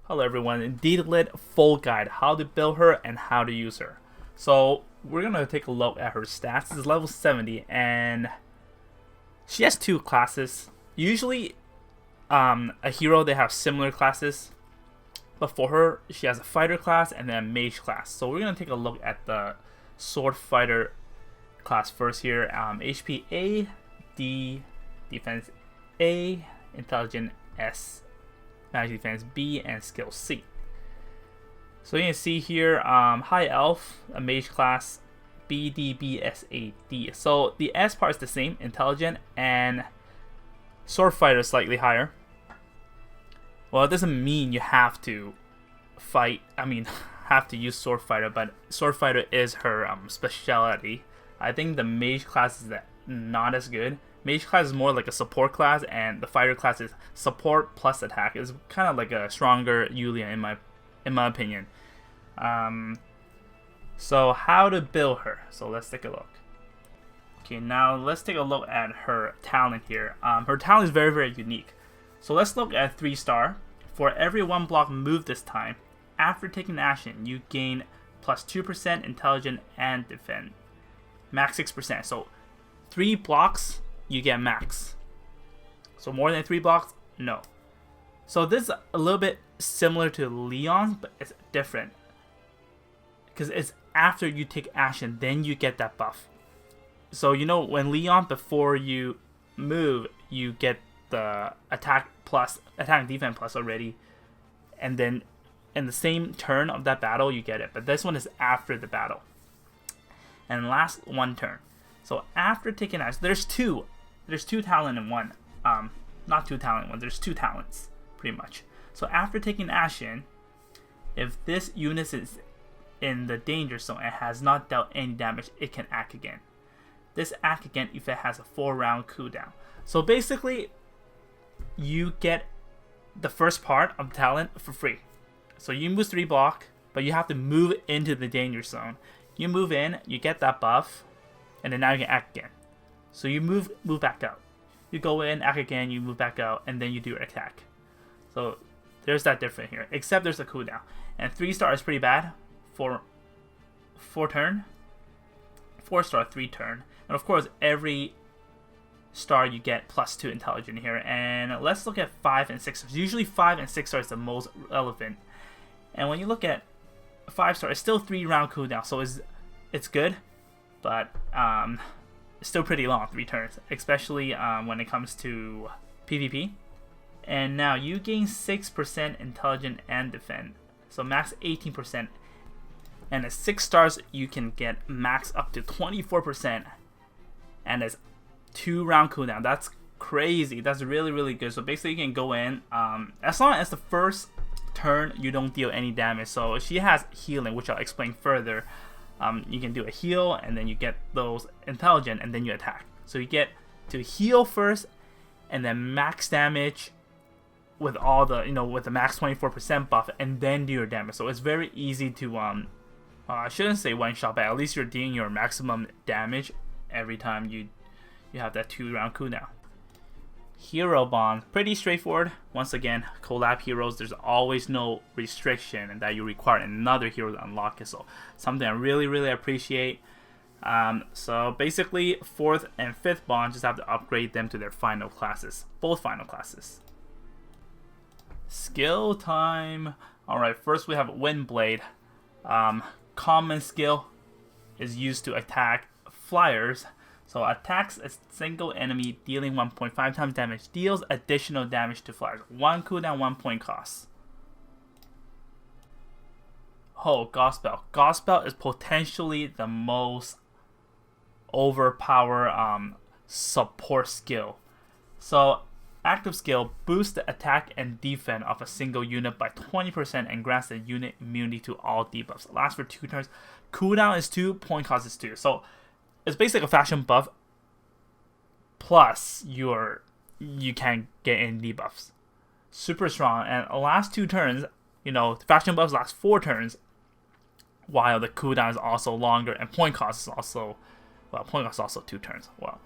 Hello everyone, Deedlit full guide, how to build her and how to use her. So we're going to take a look at her stats. This is level 70 and she has two classes. Usually a hero, they have similar classes. But for her, she has a fighter class and then a mage class. So we're going to take a look at the sword fighter class first here. HP A, D, defense A, intelligence S, magic defense B, and skill C. So you can see here, high elf, a mage class, B, D, B, S, A, D. So the S part is the same, intelligent, and sword fighter is slightly higher. Well, it doesn't mean you have to fight, have to use sword fighter, but sword fighter is her specialty. I think the mage class is not as good. Mage class is more like a support class, and the fighter class is support plus attack. It's kind of like a stronger Yulia in my opinion. So how to build her? So let's take a look. Okay, now let's take a look at her talent here. Her talent is very, very unique. So let's look at 3-star. For every 1 block move this time, after taking action, you gain plus 2% intelligence and defense. Max 6%. So 3 blocks, you get max. So more than 3 blocks, no. So this is a little bit similar to Leon's, but it's different. Because it's after you take action, then you get that buff. So you know when Leon, before you move, you get the attack and defense plus already, and then in the same turn of that battle you get it, but this one is after the battle and last 1 turn. So after taking action, there's two talent in one, not 2 talent in one, there's 2 talents pretty much. So after taking action, if this unit is in the danger zone and has not dealt any damage, it can act again. This act again if it has a 4-round cooldown. So basically you get the first part of talent for free. So you move 3 block, but you have to move into the danger zone. You move in, you get that buff, and then now you can act again. So you move back out. You go in, act again, you move back out, and then you do your attack. So there's that difference here, except there's a cooldown. And 3-star is pretty bad for 4 turn. 4-star 3 turn. And of course every star you get plus 2 intelligence here. And let's look at 5 and 6 stars. Usually 5 and 6 stars is the most relevant. And when you look at 5-star, it's still 3-round cooldown, so it's good, but it's still pretty long, 3 turns, especially when it comes to PvP. And now you gain 6% intelligence and defense, so max 18%. And at 6 stars, you can get max up to 24%, and it's 2-round cooldown. That's crazy. That's really, really good. So basically, you can go in as long as the first turn you don't deal any damage. So she has healing, which I'll explain further. You can do a heal, and then you get those intelligent, and then you attack. So you get to heal first, and then max damage with all the with the max 24% buff, and then do your damage. So it's very easy to I shouldn't say one shot, but at least you're doing your maximum damage every time you have that 2-round cooldown. Hero bond, pretty straightforward. Once again, collab heroes, there's always no restriction that you require another hero to unlock it. So something I really, really appreciate. So basically 4th and 5th bond, just have to upgrade them to their final classes, both final classes. Skill time. Alright, first we have Windblade. Common skill is used to attack flyers. So attacks a single enemy, dealing 1.5 times damage, deals additional damage to flyers. 1 cooldown, 1 point cost. Oh, Gospel. Gospel is potentially the most overpowered support skill. So active skill boosts the attack and defense of a single unit by 20% and grants the unit immunity to all debuffs. Lasts for 2 turns. Cooldown is 2, point cost is 2. So it's basically a faction buff, plus you can get in debuffs. Super strong, and the last 2 turns, faction buffs last 4 turns, while the cooldown is also longer, and point cost is also, point cost is also 2 turns. Well,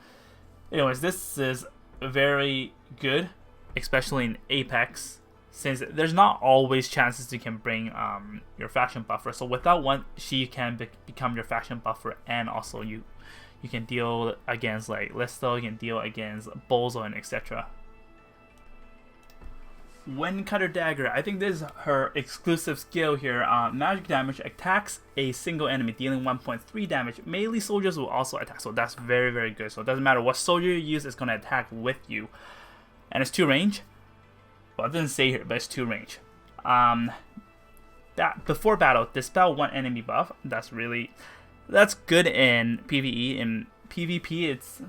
anyways, this is very good, especially in Apex. since there's not always chances you can bring your faction buffer. So without one, she can become your faction buffer, and also you can deal against like Listo, you can deal against Bozo, and etc. Wind Cutter Dagger, I think this is her exclusive skill here. Magic damage, attacks a single enemy, dealing 1.3 damage. Melee soldiers will also attack, so that's very, very good. So it doesn't matter what soldier you use, it's going to attack with you. And it's 2 range. Well, it doesn't say here, but it's 2 range. That before battle, dispel 1 enemy buff. That's good in PvE. In PvP, it's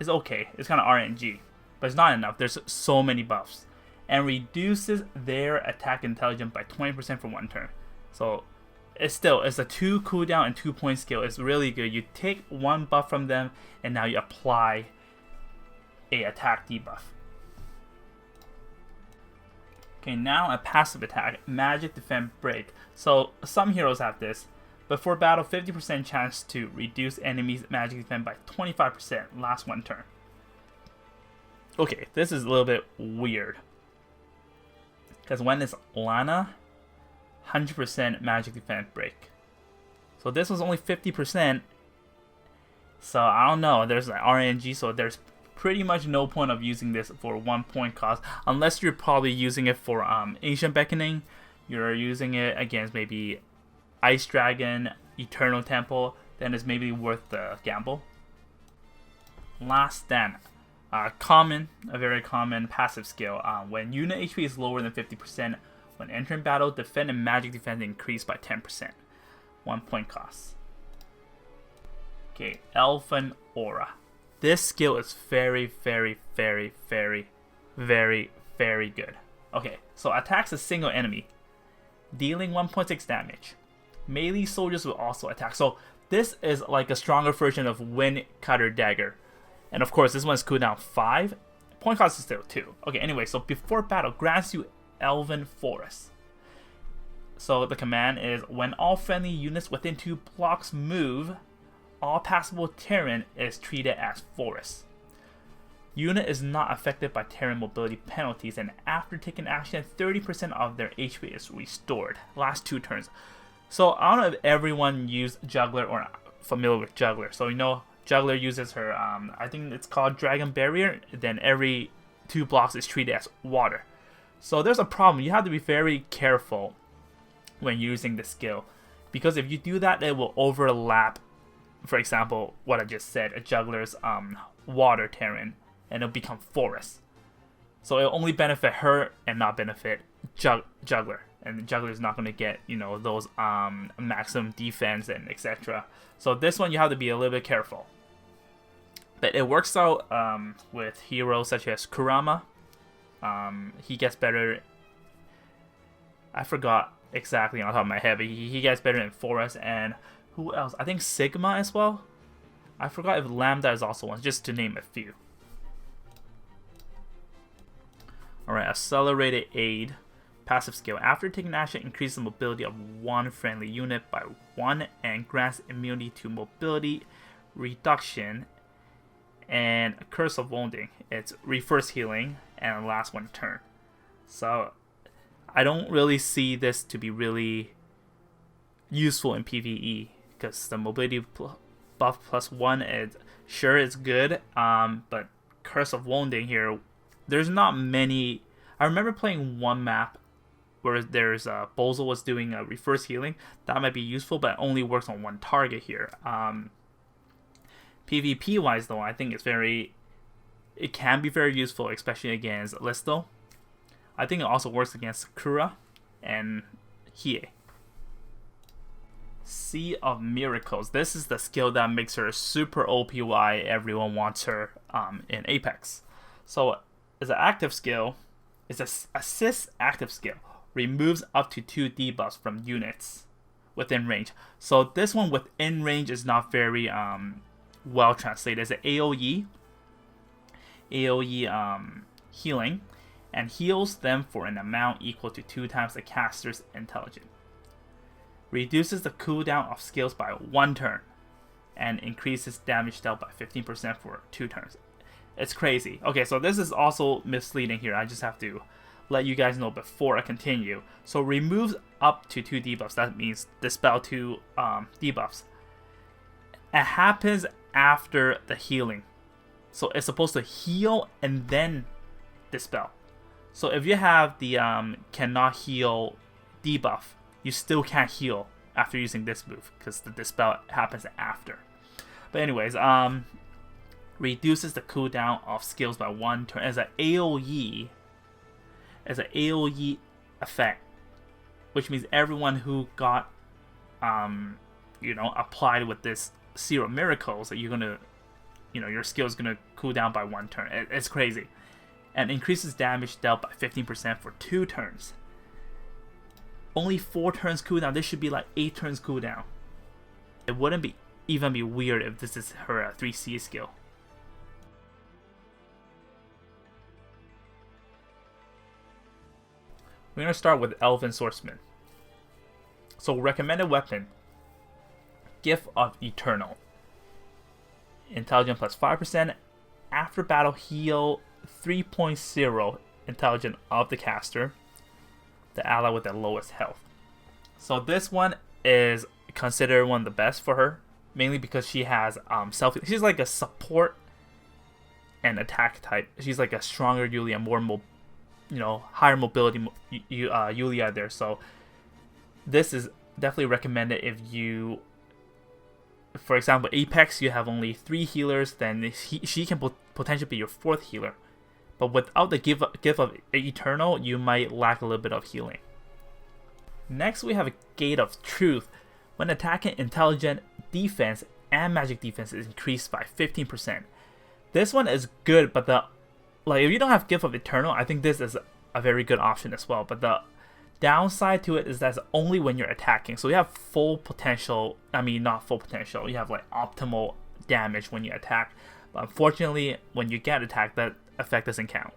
okay. It's kind of RNG, but it's not enough. There's so many buffs. And reduces their attack intelligence by 20% for 1 turn. So it's a 2 cooldown and 2 point skill. It's really good. You take 1 buff from them, and now you apply a attack debuff. Okay, now a passive attack, Magic Defend Break. So some heroes have this. Before battle, 50% chance to reduce enemies' magic defense by 25% last 1 turn. Okay, this is a little bit weird. Because when it's Lana, 100% magic defense break. So this was only 50%. So I don't know. There's like RNG, so there's pretty much no point of using this for 1 point cost. Unless you're probably using it for Ancient Beckoning. You're using it against maybe Ice Dragon, Eternal Temple. Then it's maybe worth the gamble. Last Stand. A very common passive skill. When unit HP is lower than 50%, when entering battle, defend and magic defense increase by 10%. 1 point cost. Okay, Elven Aura. This skill is very, very, very, very, very, very good. Okay, so attacks a single enemy, dealing 1.6 damage. Melee soldiers will also attack. So this is like a stronger version of Wind Cutter Dagger. And of course, this one's cooldown 5. Point cost is still 2. Okay, anyway, so before battle, grants you Elven Forest. So the command is, when all friendly units within 2 blocks move, all passable terrain is treated as forest. Unit is not affected by terrain mobility penalties, and after taking action, 30% of their HP is restored. Last 2 turns. So I don't know if everyone used Juggler or not familiar with Juggler. So you know, Juggler uses her, I think it's called Dragon Barrier, then every 2 blocks is treated as water. So there's a problem. You have to be very careful when using the skill, because if you do that, it will overlap, for example, what I just said, a Juggler's water terrain, and it'll become forest. So it'll only benefit her and not benefit Juggler. And the Juggler is not going to get, you know, those maximum defense and etc. So this one you have to be a little bit careful. But it works out with heroes such as Kurama. He gets better. I forgot exactly on top of my head, but he gets better in Forest. And who else? I think Sigma as well. I forgot if Lambda is also one, just to name a few. Alright, Accelerated Aid. Passive skill. After taking action, increase the mobility of 1 friendly unit by 1 and grants immunity to mobility reduction and a Curse of Wounding. It's reverse healing and lasts 1 turn. So I don't really see this to be really useful in PvE, because the mobility buff plus 1 is sure it's good, but Curse of Wounding here, there's not many. I remember playing one map where there's Bozo was doing a reverse healing. That might be useful, but it only works on 1 target here. PvP wise though, I think it can be very useful, especially against Listo. I think it also works against Sakura and Hiei. Sea of Miracles. This is the skill that makes her super OP, why everyone wants her in Apex. So it's an active skill. It's an assist active skill. Removes up to 2 debuffs from units within range. So this one within range is not very well translated. It's an AoE healing, and heals them for an amount equal to 2 times the caster's intelligence. Reduces the cooldown of skills by 1 turn, and increases damage dealt by 15% for 2 turns. It's crazy. Okay, so this is also misleading here. I just have to let you guys know before I continue. So removes up to 2 debuffs. That means dispel 2 debuffs. It happens after the healing. So it's supposed to heal and then dispel. So if you have the cannot heal debuff, you still can't heal after using this move because the dispel happens after. But anyways, reduces the cooldown of skills by 1 turn as an AoE. As an AoE effect, which means everyone who got, applied with this Serum Miracles, that you're gonna, your skill is gonna cool down by 1 turn. It's crazy, and increases damage dealt by 15% for 2 turns. Only 4 turns cooldown. This should be like 8 turns cooldown. It wouldn't even be weird if this is her 3C skill. We're going to start with Elven Swordsman. So recommended weapon, Gift of Eternal. Intelligence plus 5%. After battle heal 3.0 intelligence of the caster, the ally with the lowest health. So this one is considered one of the best for her, mainly because she has she's like a support and attack type. She's like a stronger Yulia, more higher mobility Yulia there. So this is definitely recommended if you, for example, Apex, you have only 3 healers, then she can potentially be your 4th healer. But without the gift of Eternal, you might lack a little bit of healing. Next, we have a Gate of Truth. When attacking, intelligent defense and magic defense is increased by 15%. This one is good, but if you don't have Gift of Eternal, I think this is a very good option as well. But the downside to it is that's only when you're attacking. So you have full potential. I mean, not full potential. You have like optimal damage when you attack. But unfortunately, when you get attacked, that effect doesn't count.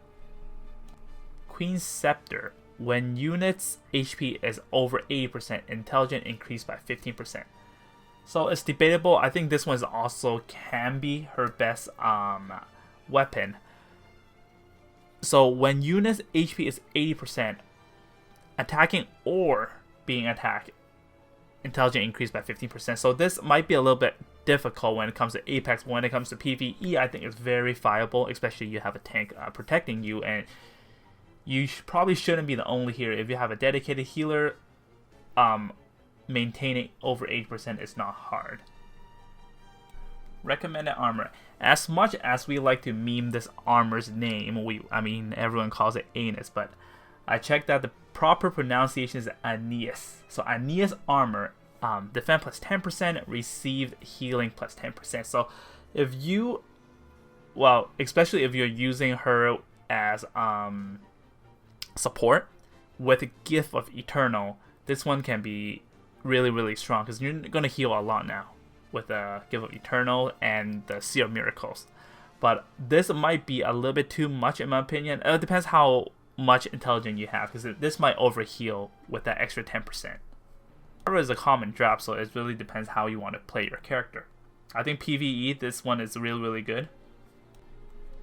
Queen's Scepter. When units' HP is over 80%, intelligence increased by 15%. So it's debatable. I think this one also can be her best weapon. So when units' HP is 80%, attacking or being attacked, intelligence increased by 15%. So this might be a little bit difficult when it comes to Apex. When it comes to PvE, I think it's very viable, especially you have a tank protecting you, and you probably shouldn't be the only healer. If you have a dedicated healer, maintaining over 80% is not hard. Recommended armor. As much as we like to meme this armor's name, everyone calls it Anus, but I checked that the proper pronunciation is Aeneas. So Aeneas armor, defense plus 10%, received healing plus 10%. So if you, especially if you're using her as support with a Gift of Eternal, this one can be really, really strong because you're going to heal a lot now with a Gift of Eternal and the Seal of Miracles. But this might be a little bit too much in my opinion. It depends how much intelligence you have, because this might overheal with that extra 10%. Armor is a common drop, so it really depends how you want to play your character. I think PvE, this one is really, really good.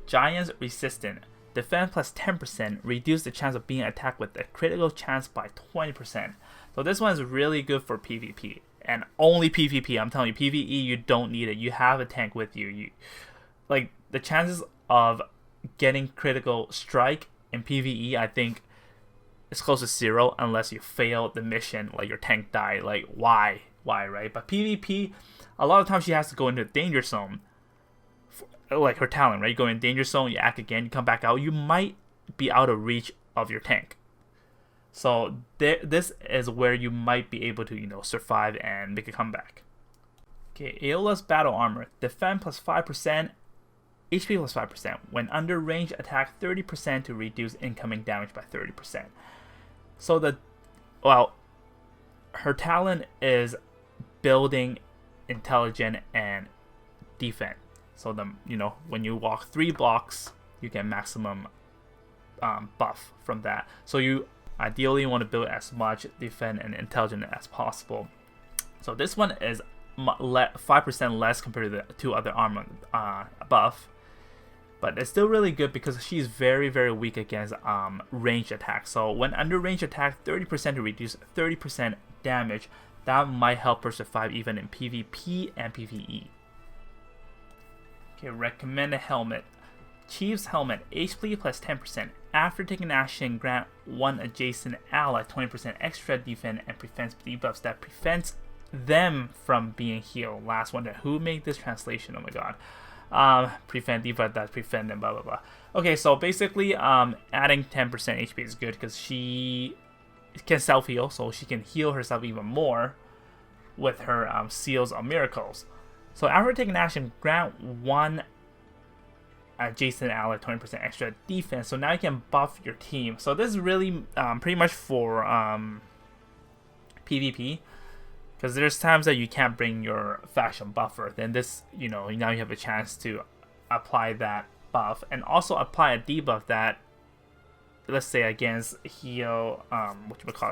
Giants Resistant. Defense plus 10%, reduce the chance of being attacked with a critical chance by 20%. So this one is really good for PvP. And only PvP. I'm telling you, PvE, you don't need it. You have a tank with you. Like, the chances of getting critical strike in PvE, I think, is close to 0 unless you fail the mission, like your tank died. Like, why, right? But PvP, a lot of times she has to go into a danger zone. Like her talent, right? You go in danger zone, you act again, you come back out, you might be out of reach of your tank. So this is where you might be able to, survive and make a comeback. Okay, Aeola's battle armor. Defense plus 5%, HP plus 5%. When under range, attack 30% to reduce incoming damage by 30%. So her talent is building, intelligent, and defense. So when you walk 3 blocks, you get maximum buff from that. So you ideally want to build as much defense and intelligence as possible. So this one is 5% less compared to the 2 other armor buff. But it's still really good because she's very, very weak against ranged attacks. So when under range attack, 30% to reduce 30% damage. That might help her survive even in PvP and PvE. Okay, recommended helmet. Chief's helmet, HP plus 10%. After taking action, grant one adjacent ally 20% extra defense and prevents debuffs that prevents them from being healed. Last one, who made this translation? Oh my god. Prevent debuff that prevent them, blah blah blah. Okay, so basically, adding 10% HP is good because she can self-heal, so she can heal herself even more with her Seals of Miracles. So after taking action, grant one adjacent ally 20% extra defense. So now you can buff your team. So this is really pretty much for PvP, because there's times that you can't bring your faction buffer. Then this, now you have a chance to apply that buff and also apply a debuff that, let's say, against heal,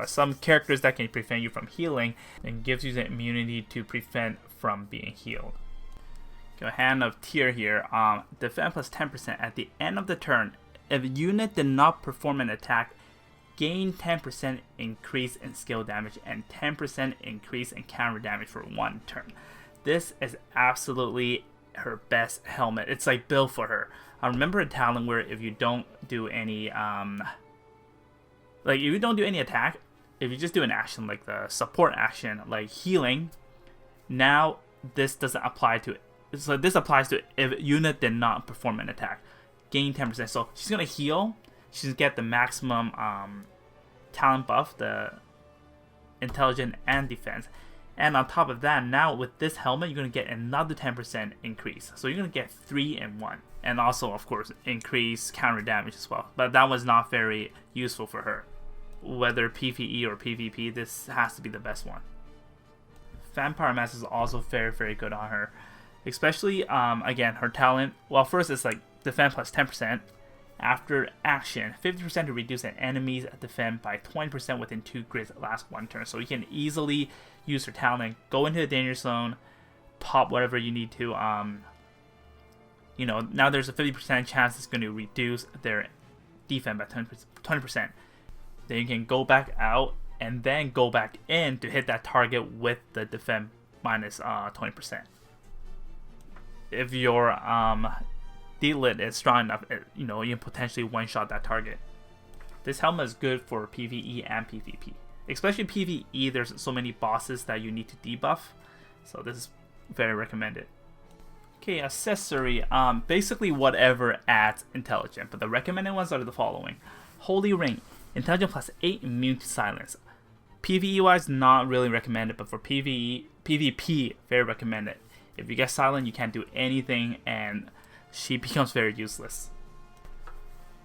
some characters that can prevent you from healing and gives you the immunity to prevent from being healed. Okay, Hand of Tear here. Defend plus 10% at the end of the turn. If a unit did not perform an attack, gain 10% increase in skill damage and 10% increase in counter damage for 1 turn. This is absolutely her best helmet. It's like built for her. I remember a talent where if you don't do any attack, if you just do an action like the support action, like healing, now this doesn't apply to it. So this applies to if unit did not perform an attack. Gain 10%. So she's gonna heal. She's gonna get the maximum talent buff, the intelligence and defense. And on top of that, now with this helmet, you're gonna get another 10% increase. So you're gonna get 3 in 1. And also, of course, increase counter damage as well. But that was not very useful for her. Whether PvE or PvP, this has to be the best one. Vampire Mask is also very, very good on her. Especially, again, her talent. Well, first it's like defend plus 10%. After action, 50% to reduce an enemy's defense by 20% within 2 grids last 1 turn. So you can easily use her talent, go into the danger zone, pop whatever you need to. Now there's a 50% chance it's going to reduce their defense by 20%. Then you can go back out and then go back in to hit that target with the defense minus 20%. If your Deedlit is strong enough, you can potentially one-shot that target. This helmet is good for PvE and PvP. Especially PvE, there's so many bosses that you need to debuff. So this is very recommended. Okay, accessory, basically whatever adds intelligence, but the recommended ones are the following. Holy Ring, intelligence plus 8, immune to silence. PvE wise, not really recommended, but for PvP, very recommended. If you get silent, you can't do anything, and she becomes very useless.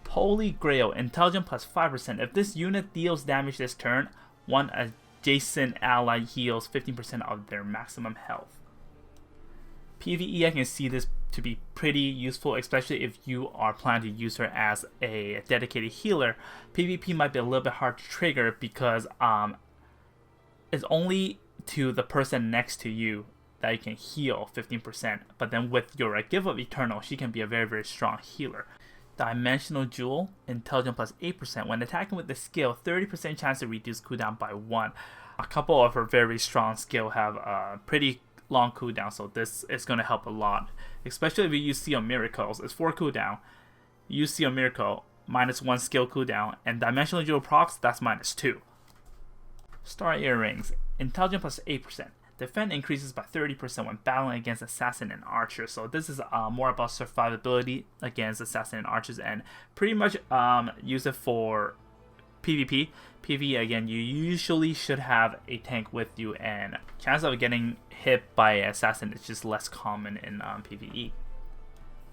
Holy Grail, intelligence plus 5%. If this unit deals damage this turn, one adjacent ally heals 15% of their maximum health. PvE, I can see this to be pretty useful, especially if you are planning to use her as a dedicated healer. PvP might be a little bit hard to trigger because it's only to the person next to you that you can heal 15%, but then with your Give of Eternal, she can be a very, very strong healer. Dimensional Jewel, intelligence plus 8%. When attacking with the skill, 30% chance to reduce cooldown by 1. A couple of her very strong skill have a pretty long cooldown, so this is going to help a lot. Especially if you use Seal Miracles, it's 4 cooldown. You use Seal Miracle, minus 1 skill cooldown, and Dimensional Jewel procs, that's minus 2. Star Earrings, intelligence plus 8%. Defense increases by 30% when battling against assassin and archer. So this is more about survivability against assassin and archers, and pretty much use it for PvP. PvE, again, you usually should have a tank with you, and chance of getting hit by an assassin is just less common in PvE.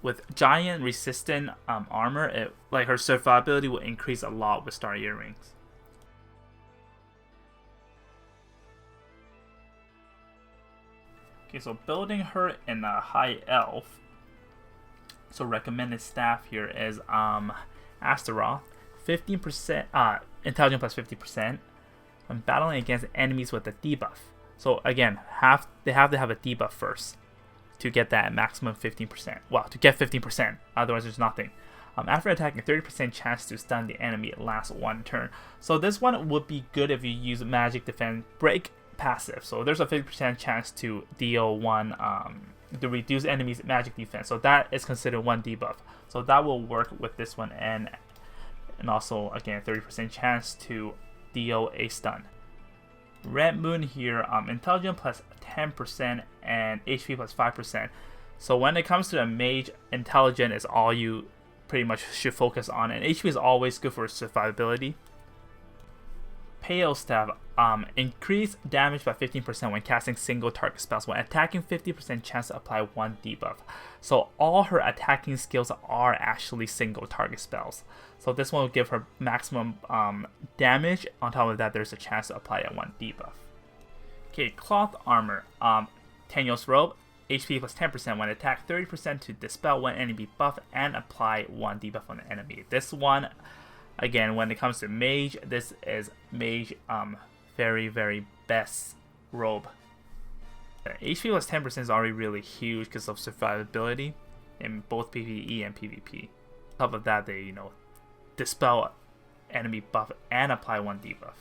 With giant resistant armor, her survivability will increase a lot with Star Earrings. Okay, so building her in a high elf. So recommended staff here is Astaroth, 15% intelligence plus 50% when battling against enemies with a debuff. So again, they have to have a debuff first. to get that maximum 15%. Well, to get 15%, otherwise there's nothing. After attacking, 30% chance to stun the enemy lasts 1 turn. So this one would be good if you use magic defense break passive. So there's a 50% chance to deal 1, to reduce enemies' magic defense. So that is considered 1 debuff. So that will work with this one, and also again 30% chance to deal a stun. Red Moon here, intelligence plus 10% and HP plus 5%. So when it comes to the mage, intelligence is all you pretty much should focus on, and HP is always good for survivability. Pale Staff, increase damage by 15% when casting single target spells. When attacking, 50% chance to apply 1 debuff. So all her attacking skills are actually single target spells. So this one will give her maximum damage. On top of that, there's a chance to apply a 1 debuff. Okay, Cloth Armor, Tenuous Robe, HP plus 10% when attacked, 30% to dispel one enemy buff and apply 1 debuff on the enemy. This one, again, when it comes to mage, this is mage very, very best robe. HP plus 10% is already really huge because of survivability in both PvE and PvP. On top of that, they dispel enemy buff and apply 1 debuff.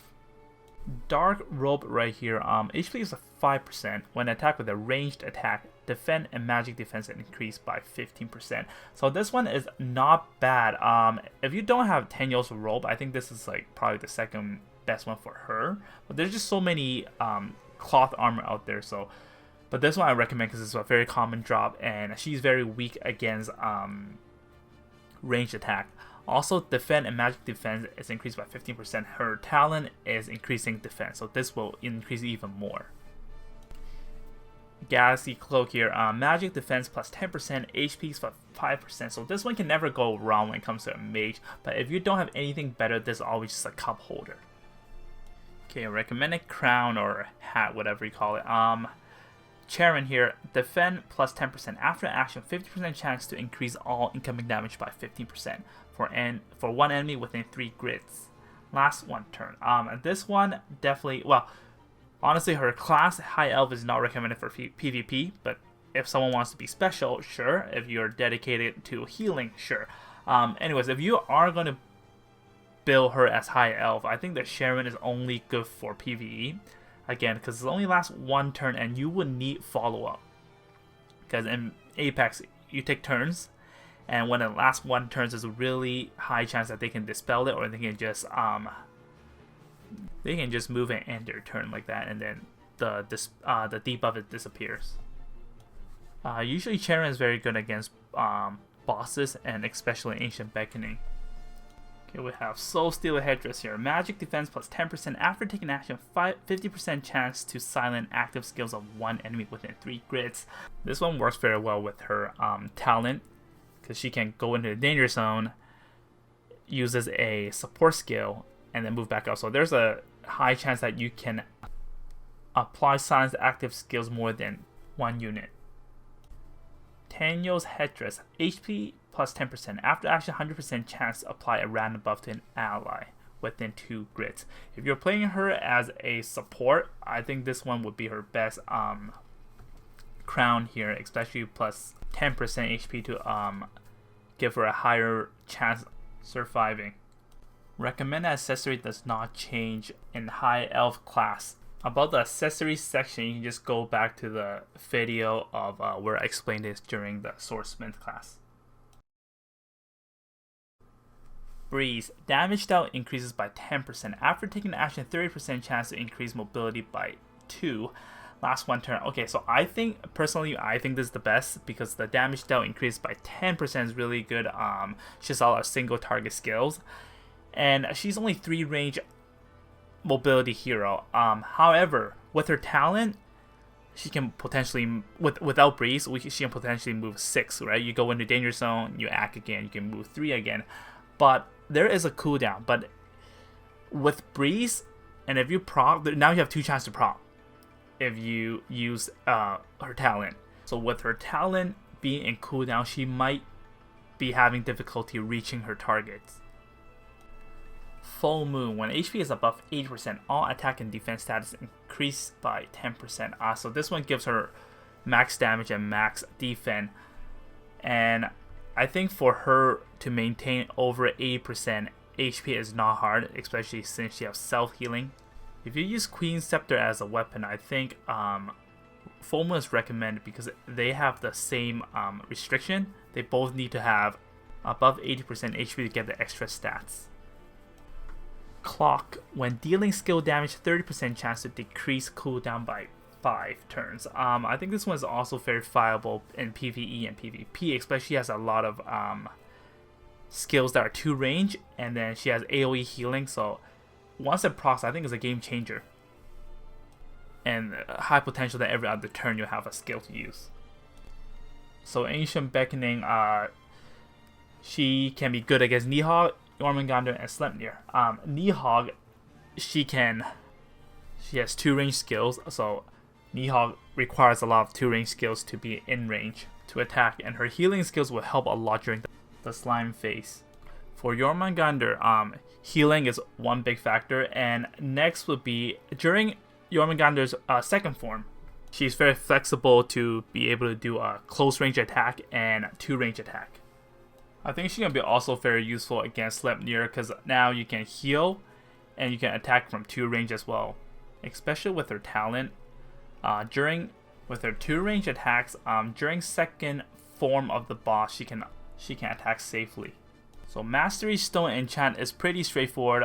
Dark Robe right here, HP is 5% when attacked with a ranged attack, defend and magic defense increased by 15%. So this one is not bad. If you don't have Tenuous Robe, I think this is like probably the second best one for her. But there's just so many cloth armor out there. So, but this one I recommend because it's a very common drop, and she's very weak against ranged attack. Also, defense and magic defense is increased by 15%. Her talent is increasing defense, so this will increase even more. Galaxy Cloak here, magic defense plus 10%, HP plus 5%. So this one can never go wrong when it comes to a mage. But if you don't have anything better, this is always just a cup holder. Okay, recommended crown or hat, whatever you call it. Charon here, defend plus 10%. After action, 50% chance to increase all incoming damage by 15% for one enemy within 3 grids. Last 1 turn. This one definitely, well, honestly, her class High Elf is not recommended for PvP, but if someone wants to be special, sure. If you're dedicated to healing, sure. Anyways, if you are going to build her as High Elf, I think that Sharon is only good for PvE. Again, because it only lasts 1 turn and you would need follow-up. Because in Apex, you take turns, and when it lasts 1 turn, there's a really high chance that they can dispel it, or they can just move and end their turn like that, and then the debuff disappears. Usually Charon is very good against bosses, and especially Ancient Beckoning. Okay, we have Soul Stealer Headdress here. Magic defense plus 10%. After taking action, 50% chance to silence active skills of 1 enemy within 3 grids. This one works very well with her talent, because she can go into the danger zone, uses a support skill, and then move back up. So there's a high chance that you can apply silence active skills more than 1 unit. Tenuous Headdress, HP plus 10%. After action, 100% chance to apply a random buff to an ally within 2 grids. If you're playing her as a support, I think this one would be her best crown here, especially plus 10% HP to give her a higher chance of surviving. Recommended accessory does not change in High Elf class. About the accessories section, you can just go back to the video of where I explained this during the Swordsman class. Breeze. Damage dealt increases by 10%. After taking action, 30% chance to increase mobility by 2. Last 1 turn. Okay, so personally, I think this is the best because the damage dealt increased by 10% is really good. She's all our single target skills. And she's only 3 range mobility hero. However, with her talent, she can potentially, without Breeze, she can potentially move 6, right? You go into danger zone, you act again, you can move 3 again. But there is a cooldown. But with Breeze, and if you proc, now you have 2 chances to proc if you use her talent. So with her talent being in cooldown, she might be having difficulty reaching her targets. Full Moon. When HP is above 80%, all attack and defense status increase by 10%. So this one gives her max damage and max defense. And I think for her to maintain over 80% HP is not hard, especially since she has self-healing. If you use Queen's Scepter as a weapon, I think Foma is recommended because they have the same restriction. They both need to have above 80% HP to get the extra stats. Clock. When dealing skill damage, 30% chance to decrease cooldown by 5 turns. I think this one is also very viable in PvE and PvP, especially has a lot of skills that are 2 range, and then she has AoE healing, so once it procs, I think it's a game changer. And high potential that every other turn you have a skill to use. So Ancient Beckoning, she can be good against Nihilog, Jormungandr, and Sleipnir. Nihilog, she has 2 range skills, so Nihilog requires a lot of 2 range skills to be in range to attack, and her healing skills will help a lot during the slime phase. For Jormungandr, healing is one big factor, and next would be during Jormungandr's second form. She's very flexible to be able to do a close range attack and 2 range attack. I think she's going to be also very useful against Sleipnir because now you can heal and you can attack from 2 range as well. Especially with her talent. With her 2 range attacks, during second form of the boss, she can attack safely. So Mastery Stone enchant is pretty straightforward.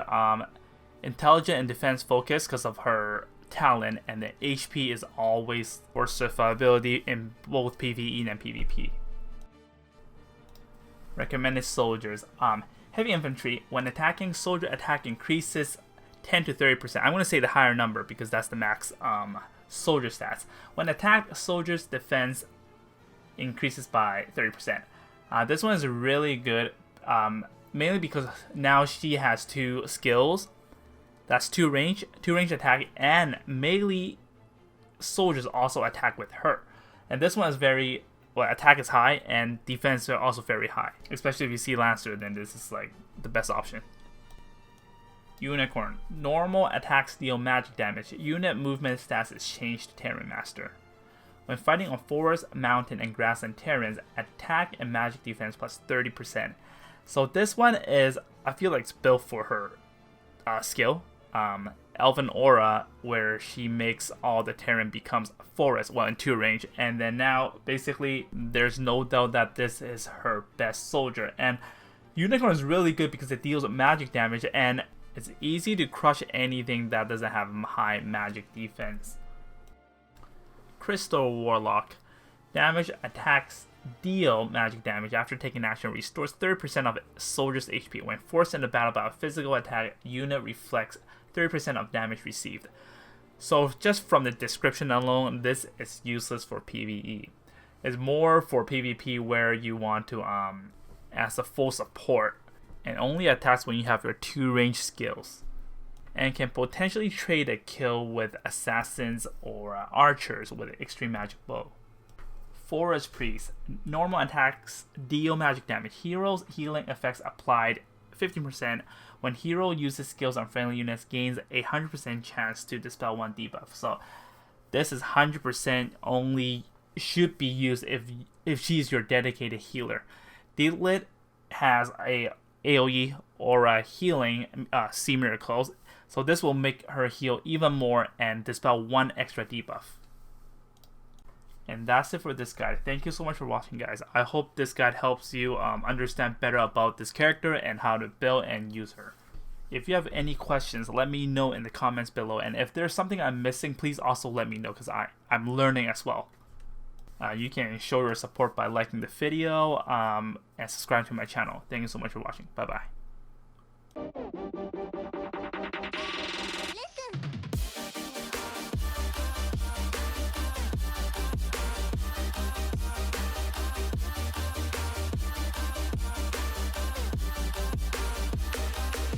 Intelligent and defense focus because of her talent, and the HP is always for survivability in both PvE and PvP. Recommended soldiers. Heavy infantry. When attacking, soldier attack increases 10 to 30%. I'm going to say the higher number because that's the max soldier stats. When attacked, soldier's defense increases by 30%. This one is really good, mainly because now she has 2 skills. That's 2 range attack, and melee soldiers also attack with her. And this one is attack is high and defense are also very high. Especially if you see Lancer, then this is like the best option. Unicorn. Normal attacks deal magic damage. Unit movement stats is changed to Terran Master. When fighting on forest, mountain, and grassland terrains, attack and magic defense plus 30%. So this one is, I feel like it's built for her skill. Elven Aura, where she makes all the terrain becomes forest, well, in 2 range, and then now basically there's no doubt that this is her best soldier. And Unicorn is really good because it deals magic damage and it's easy to crush anything that doesn't have high magic defense. Crystal Warlock. Damage attacks deal magic damage after taking action, restores 30% of soldier's HP. When forced into battle by a physical attack, unit reflects 30% of damage received. So just from the description alone, this is useless for PvE. It's more for PvP where you want to as a full support, and only attacks when you have your 2 range skills, and can potentially trade a kill with assassins or archers with an extreme magic bow. Forest Priest. Normal attacks deal magic damage. Heroes healing effects applied 15%. When hero uses skills on friendly units, gains a 100% chance to dispel 1 debuff. So this is 100% only should be used if she's your dedicated healer. Deedlit has a AoE or a healing Sea Miracles, so this will make her heal even more and dispel 1 extra debuff. And that's it for this guide. Thank you so much for watching, guys. I hope this guide helps you understand better about this character and how to build and use her. If you have any questions, let me know in the comments below. And if there's something I'm missing, please also let me know because I'm learning as well. You can show your support by liking the video and subscribe to my channel. Thank you so much for watching. Bye-bye.